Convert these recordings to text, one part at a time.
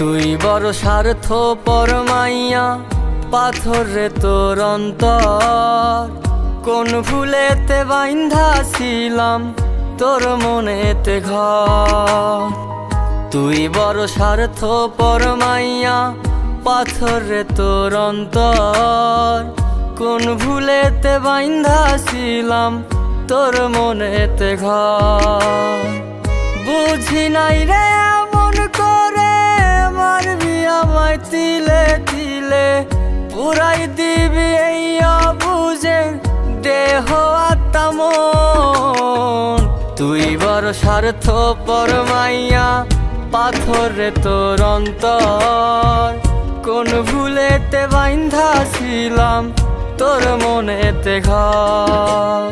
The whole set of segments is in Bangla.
তুই বড় স্বার্থপর মাইয়া, পাথর রে তোর অন্তর। কোন ভুলেতে বাইন্ধা ছিলাম তোর মনেতে ঘর। তুই বড় স্বার্থপর মাইয়া, পাথর রে তোর অন্তর। কোন ভুলেতে বাইন্ধা ছিলাম তোর মনেতে ঘর। বুঝি নাই রে এমন করে মারবি আমায় তিলে তিলে, পুরাই দিবি এই অবুঝে দেহ আত্মা মন। তুই বড় স্বার্থপর মাইয়া, পাথর রে তোর অন্তর। কোন ভুলেতে বাইন্ধা ছিলাম তোর মনেতে ঘর।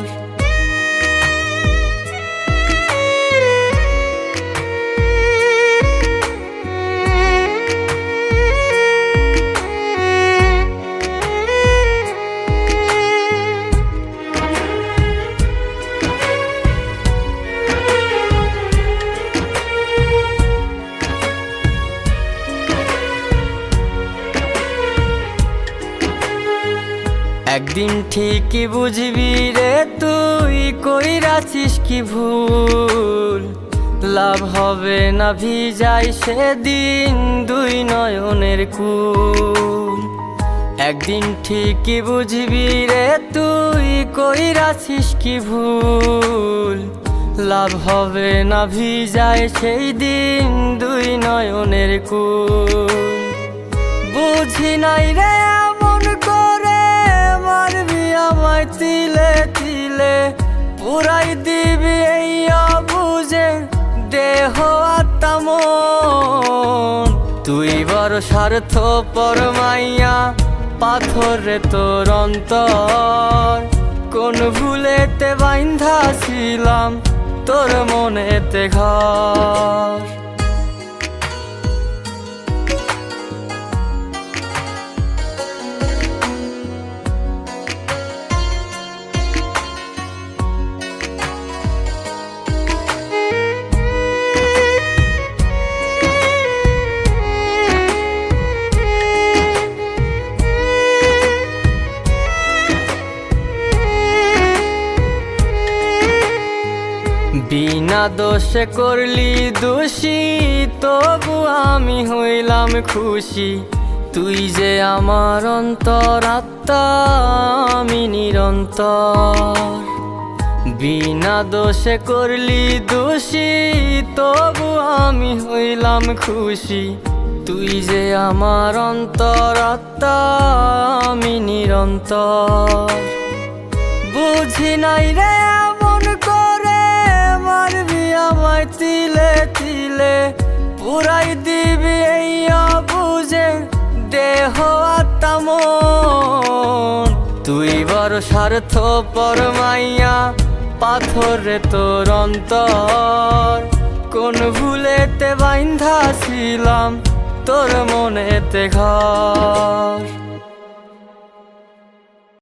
একদিন ঠিকই বুঝবি রে তুই কইরাছিস কি ভুল। লাভ হবে না ভিজাই সেদিন দুই নয়নের কুল। একদিন ঠিকই বুঝবি রে তুই কইরাছিস কি ভুল। লাভ হবে না ভিজাই সেই দিন দুই নয়নের কুল। বুঝি নাই রে এমন করে মারবি আমায় তিলে তিলে, পুরাই দিবি এই অবুঝে দেহ আত্মা মন। তুই বড় স্বার্থপর মাইয়া, পাথর রে তোর অন্তর। কোন ভুলেতে বাইন্ধা ছিলাম তোর মনেতে ঘর। বিনা দোষে করলি দোষী, তবু আমি হইলাম খুশি। তুই যে আমার অন্তরাত্মা, আমি নিরন্তর। বিনা দোষে করলি দোষী, তবু আমি হইলাম খুশি। তুই যে আমার অন্তরাত্মা, আমি নিরন্তর। বুঝি নাই রে এমন করে মারবি আমায় তিলে তিলে, পুরাই দিবি এই অবুঝে দেহ আত্মা মন। তুই বড় স্বার্থপর মাইয়া, পাথর রে তোর অন্তর। কোন ভুলেতে বাইন্ধা ছিলাম তোর মনেতে ঘর।